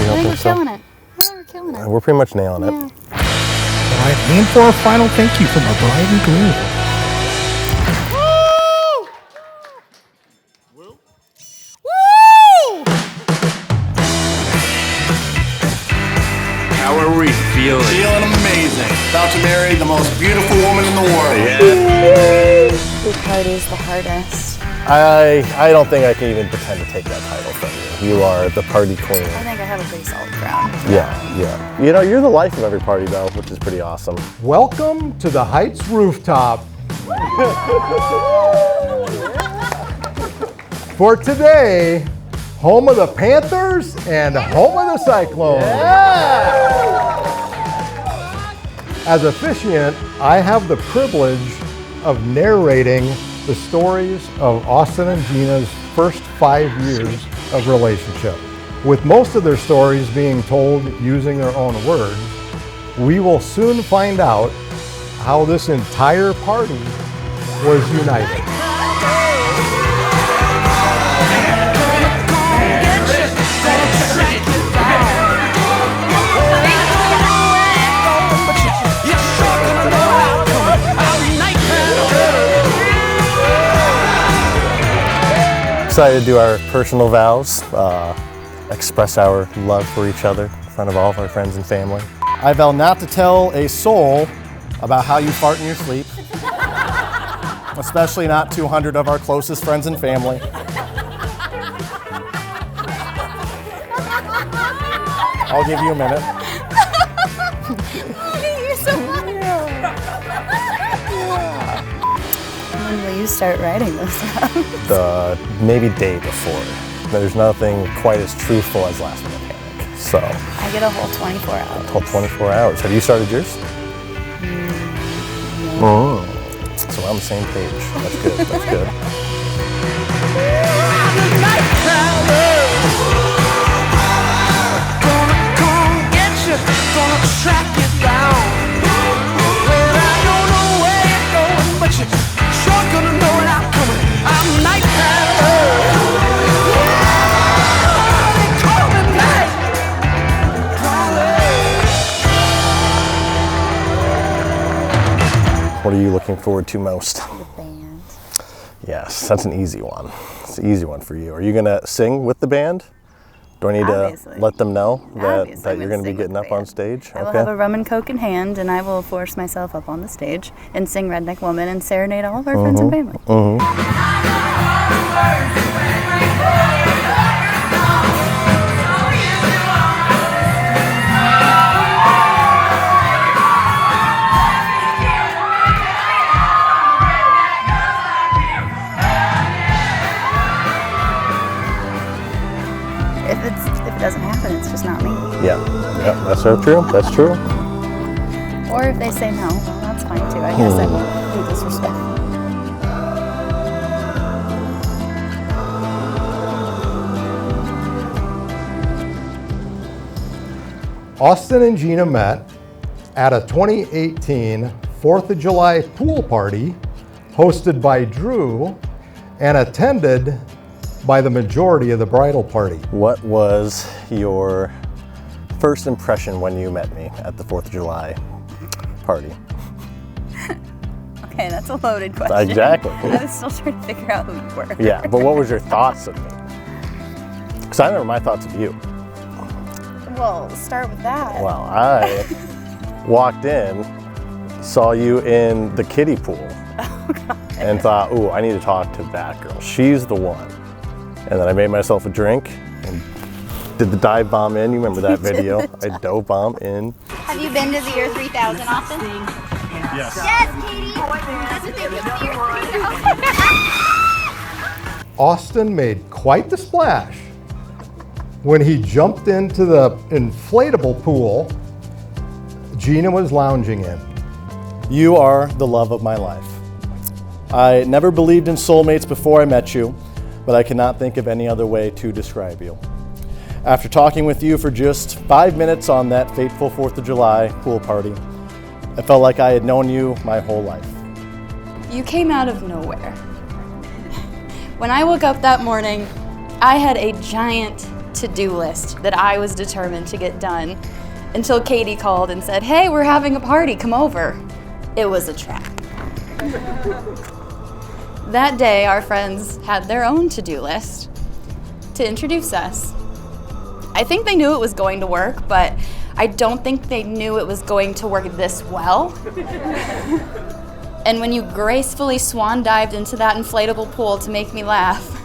think we're so? killing it. Yeah, we're killing it. We're pretty much nailing it. Yeah. All right, and for a final thank you from our bride and groom. Woo! How are we feeling? Feeling amazing. About to marry the most beautiful woman in the world. Yeah. Who party's the hardest? I don't think I can even pretend to take that title from you. You are the party queen. I think I have a pretty solid crown. Yeah. You know, you're the life of every party though, which is pretty awesome. Welcome to the Heights Rooftop. For today, home of the Panthers and home of the Cyclones. As officiant, I have the privilege of narrating the stories of Austin and Gina's first 5 years of relationship. With most of their stories being told using their own words, we will soon find out how this entire party was united. Excited to do our personal vows, express our love for each other in front of all of our friends and family. I vow not to tell a soul about how you fart in your sleep, especially not 200 of our closest friends and family. I'll give you a minute. You're so funny. When will you start writing those down? The maybe day before. There's nothing quite as truthful as last minute panic. So I get a whole 24 hours. whole 24 hours. Have you started yours? No. So we're on the same page. That's good. That's good. What are you looking forward to most? The band. Yes, that's an easy one. It's an easy one for you. Are you gonna sing with the band? Do I need Obviously. to let them know Obviously, that I'm you're gonna gonna be sing with getting the up on band. stage? I will have a rum and coke in hand, and I will force myself up on the stage and sing Redneck Woman and serenade all of our friends and family. If it doesn't happen, it's just not me. Yeah, that's so true. That's true. Or if they say no, well, that's fine too. I guess I won't do disrespect. Austin and Gina met at a 2018 4th of July pool party hosted by Drew and attended by the majority of the bridal party. What was your first impression when you met me at the 4th of July party? Okay, that's a loaded question. Exactly. I was still trying to figure out who you were. Yeah, but what was your thoughts of me? Because I remember my thoughts of you. Well, start with that. Well, I walked in, saw you in the kiddie pool, and thought, ooh, I need to talk to that girl. She's the one. And then I made myself a drink and did the dive bomb in. You remember that video? I dove bomb in. Have you been to the Year 3000 often? Yes. Yes, Katie. That's what they do with the Year 3000. Austin made quite the splash when he jumped into the inflatable pool Gina was lounging in. You are the love of my life. I never believed in soulmates before I met you, but I cannot think of any other way to describe you. After talking with you for just 5 minutes on that fateful 4th of July pool party, I felt like I had known you my whole life. You came out of nowhere. When I woke up that morning, I had a giant to-do list that I was determined to get done until Katie called and said, "Hey, we're having a party, come over." It was a trap. That day, our friends had their own to-do list to introduce us. I think they knew it was going to work, but I don't think they knew it was going to work this well. And when you gracefully swan dived into that inflatable pool to make me laugh,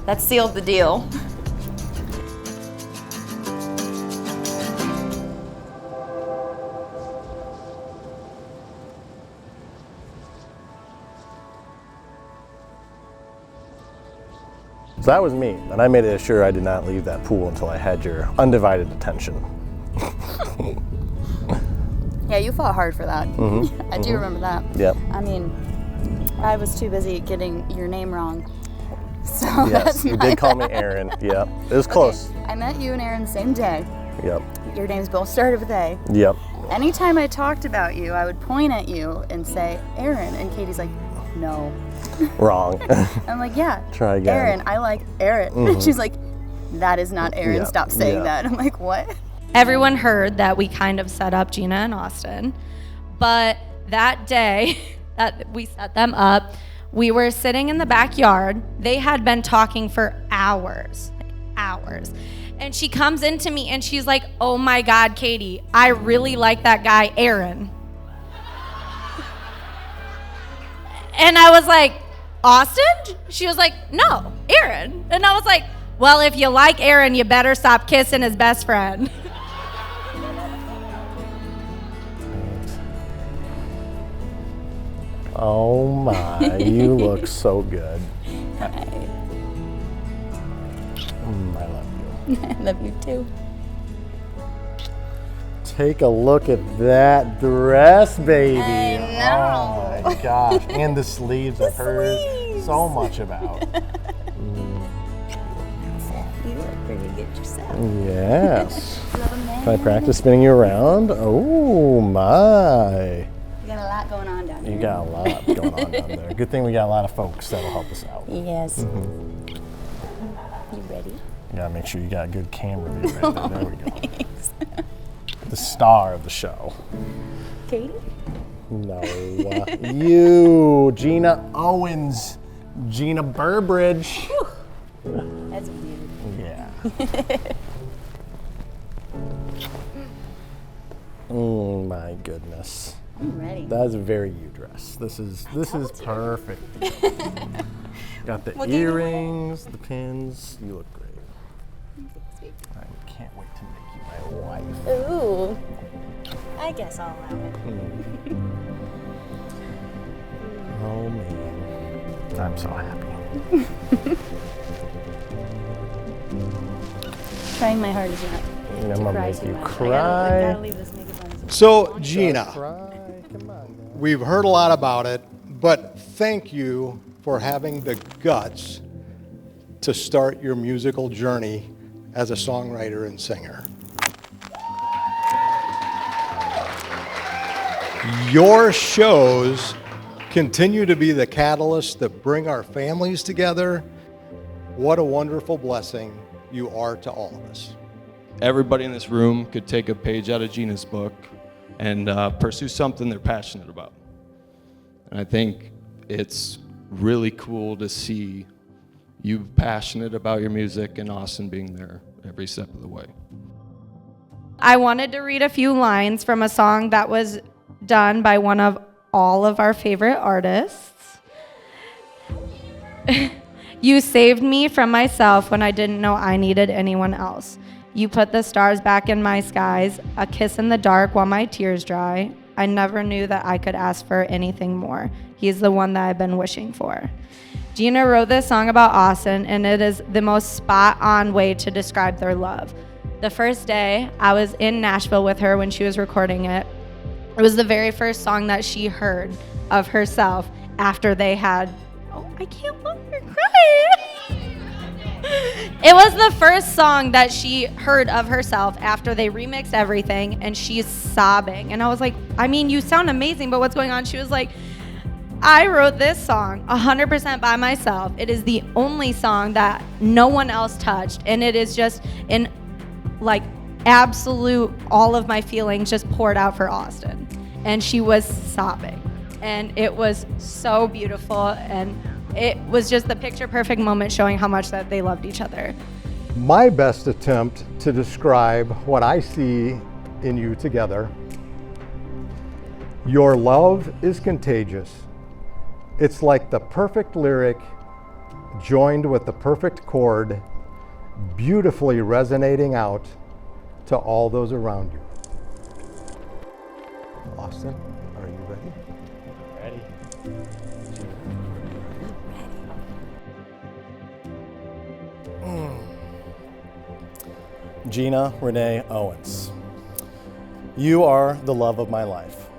that sealed the deal. So that was me, and I made sure I did not leave that pool until I had your undivided attention. Yeah, you fought hard for that. Mm-hmm. I do remember that. Yep. I mean, I was too busy getting your name wrong. So Yes, that's you did call me Aaron. Yep, it was close. Okay, I met you and Aaron the same day. Yep. Your names both started with A. Yep. Anytime I talked about you, I would point at you and say, "Aaron," and Katie's like, "No." Wrong. I'm like, "Yeah, Try again. Aaron, I like Aaron." Mm-hmm. She's like, "That is not Aaron, Yep. stop saying Yep. that." I'm like, "What?" Everyone heard that we kind of set up Gina and Austin, but that day that we set them up, we were sitting in the backyard. They had been talking for hours. And she comes into me and she's like, "Oh my God, Katie, I really like that guy, Aaron." And I was like, "Austin?" She was like, "No, Aaron." And I was like, "Well, if you like Aaron, you better stop kissing his best friend." Oh my, you look so good. I love you. I love you too. Take a look at that dress, baby. I know. Oh my gosh. And the sleeves I've heard sleeves. so much about. You look pretty good yourself. Yes. Love 'em, man. Can I practice spinning you around? Oh my. You got a lot going on down You here. got a lot going on down there. Good thing we got a lot of folks that'll help us out. Yes. Mm-hmm. You ready? You gotta make sure you got a good camera view right there. There we go. The star of the show. Katie? No. You, Gina Owens. Gina Burbridge. That's beautiful. Yeah. Oh my goodness. I'm ready. That is a very you dress. This is perfect. Got the What do you earrings, the pins. You look great. Sweet. I can't wait to make you my wife. Ooh. I guess I'll allow it. Oh man. I'm so happy. Trying my hardest not I'm to gonna cry make too you much. I cry. gotta leave this makeup on. So, Gina, Cry. Come on, man. we've heard a lot about it, but thank you for having the guts to start your musical journey as a songwriter and singer. Your shows continue to be the catalyst that bring our families together. What a wonderful blessing you are to all of us. Everybody in this room could take a page out of Gina's book and pursue something they're passionate about. And I think it's really cool to see you passionate about your music and Austin being there every step of the way. I wanted to read a few lines from a song that was done by one of all of our favorite artists. You saved me from myself when I didn't know I needed anyone else. You put the stars back in my skies, a kiss in the dark while my tears dry. I never knew that I could ask for anything more. He's the one that I've been wishing for. Gina wrote this song about Austin, and it is the most spot-on way to describe their love. The first day, I was in Nashville with her when she was recording it. It was the very first song that she heard of herself after they had, oh, I can't look, you're crying. It was the first song that she heard of herself after they remixed everything, and she's sobbing. And I was like, I mean, you sound amazing, but what's going on? She was like, I wrote this song 100% by myself. It is the only song that no one else touched, and it is just in like absolute all of my feelings just poured out for Austin. And she was sobbing, and it was so beautiful, and it was just the picture perfect moment showing how much that they loved each other. My best attempt to describe what I see in you together. Your love is contagious. It's like the perfect lyric joined with the perfect chord, beautifully resonating out to all those around you. Austin, are you ready? Ready. Gina Renee Owens, you are the love of my life.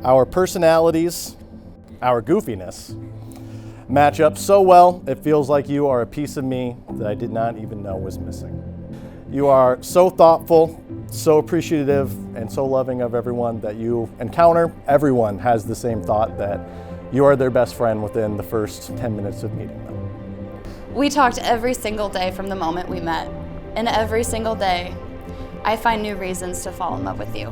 Our personalities, our goofiness, match up so well, it feels like you are a piece of me that I did not even know was missing. You are so thoughtful, so appreciative, and so loving of everyone that you encounter. Everyone has the same thought that you are their best friend within the first 10 minutes of meeting them. We talked every single day from the moment we met, and every single day, I find new reasons to fall in love with you.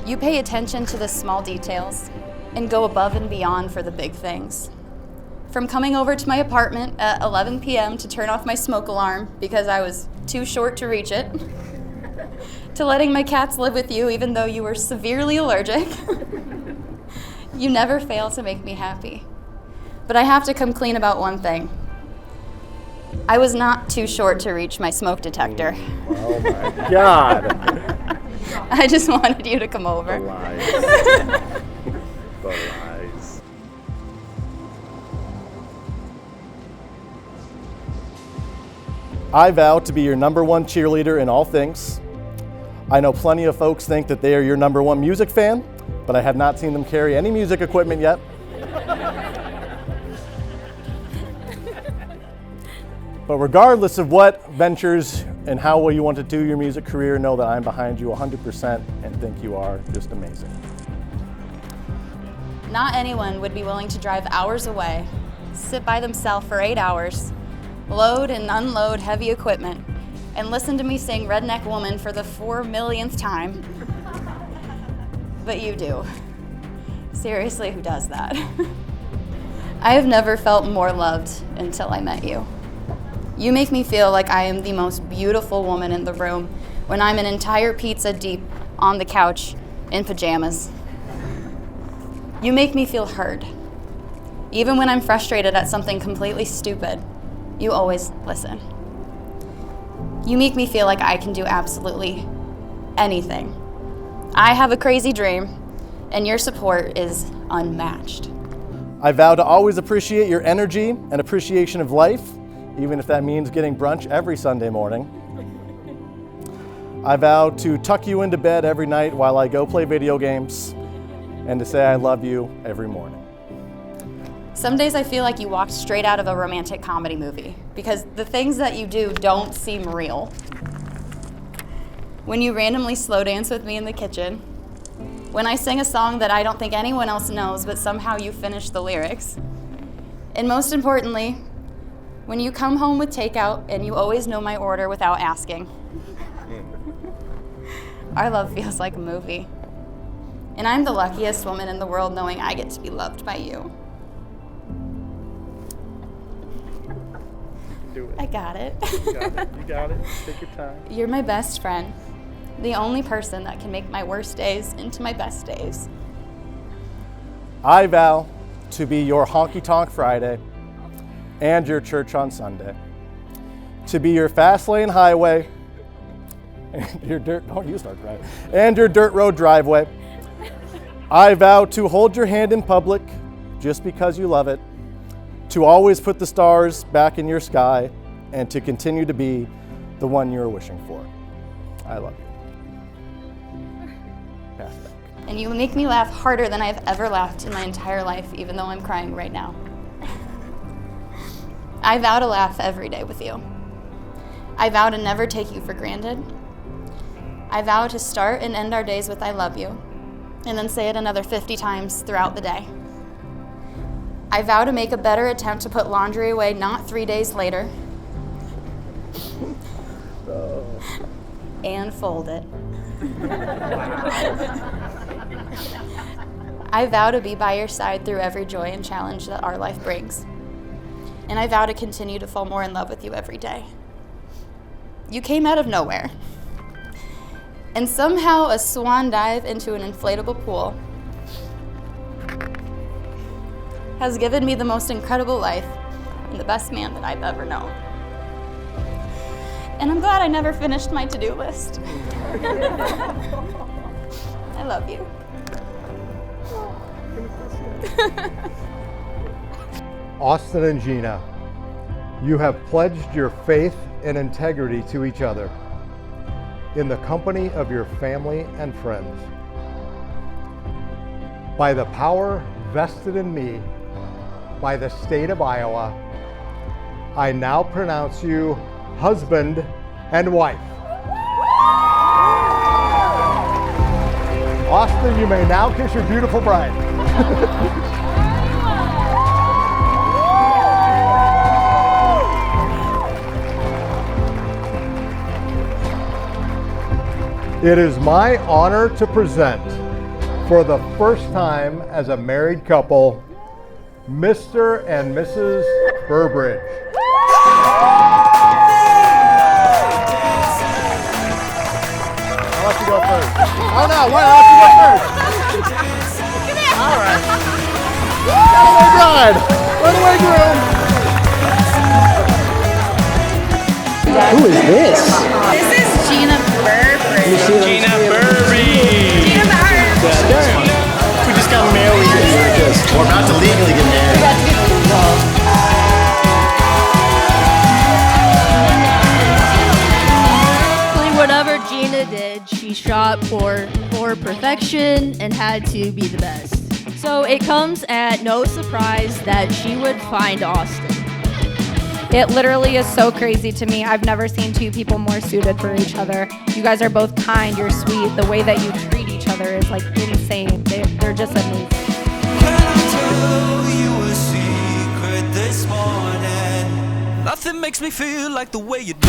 You pay attention to the small details and go above and beyond for the big things. From coming over to my apartment at 11 p.m. to turn off my smoke alarm because I was too short to reach it, to letting my cats live with you even though you were severely allergic. You never fail to make me happy. But I have to come clean about one thing. I was not too short to reach my smoke detector. Oh my God. I just wanted you to come over. The lies. The lies. I vow to be your #1 cheerleader in all things. I know plenty of folks think that they are your #1 music fan, but I have not seen them carry any music equipment yet. But regardless of what ventures and how well you want to do your music career, know that I'm behind you 100% and think you are just amazing. Not anyone would be willing to drive hours away, sit by themselves for 8 hours, load and unload heavy equipment, and listen to me sing Redneck Woman for the 4 millionth time. But you do. Seriously, who does that? I have never felt more loved until I met you. You make me feel like I am the most beautiful woman in the room when I'm an entire pizza deep on the couch in pajamas. You make me feel heard. Even when I'm frustrated at something completely stupid, you always listen. You make me feel like I can do absolutely anything. I have a crazy dream, and your support is unmatched. I vow to always appreciate your energy and appreciation of life, even if that means getting brunch every Sunday morning. I vow to tuck you into bed every night while I go play video games, and to say I love you every morning. Some days I feel like you walked straight out of a romantic comedy movie because the things that you do don't seem real. When you randomly slow dance with me in the kitchen, when I sing a song that I don't think anyone else knows but somehow you finish the lyrics, and most importantly, when you come home with takeout and you always know my order without asking. Our love feels like a movie. And I'm the luckiest woman in the world knowing I get to be loved by you. Do it. I got it. You got it. You got it. Take your time. You're my best friend, the only person that can make my worst days into my best days. I vow to be your honky-tonk Friday and your church on Sunday, to be your fast lane highway and your dirt road driveway. I vow to hold your hand in public just because you love it, to always put the stars back in your sky, and to continue to be the one you're wishing for. I love you. Pass back. And you make me laugh harder than I've ever laughed in my entire life, even though I'm crying right now. I vow to laugh every day with you. I vow to never take you for granted. I vow to start and end our days with I love you, and then say it another 50 times throughout the day. I vow to make a better attempt to put laundry away not 3 days later. And fold it. I vow to be by your side through every joy and challenge that our life brings. And I vow to continue to fall more in love with you every day. You came out of nowhere. And somehow a swan dive into an inflatable pool has given me the most incredible life and the best man that I've ever known. And I'm glad I never finished my to-do list. I love you. Austin and Gina, you have pledged your faith and integrity to each other in the company of your family and friends. By the power vested in me by the state of Iowa, I now pronounce you husband and wife. Austin, you may now kiss your beautiful bride. It is my honor to present, for the first time as a married couple, Mr. and Mrs. Burbridge. I'll let you go first. Oh no, why not let you go first? All right. Run away, bride. Run away, groom. Who is this? This is Gina Burbridge. Gina Burby. Gina Burbridge. We just got married. We're about to legally get married. Whatever Gina did, she shot for perfection and had to be the best. So it comes at no surprise that she would find Austin. It literally is so crazy to me. I've never seen two people more suited for each other. You guys are both kind, you're sweet. The way that you treat each other is like insane. They're just amazing. Can I tell you a secret this morning? Nothing makes me feel like the way you do.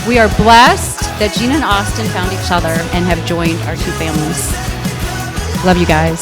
We are blessed that Gina and Austin found each other and have joined our two families. Love you guys.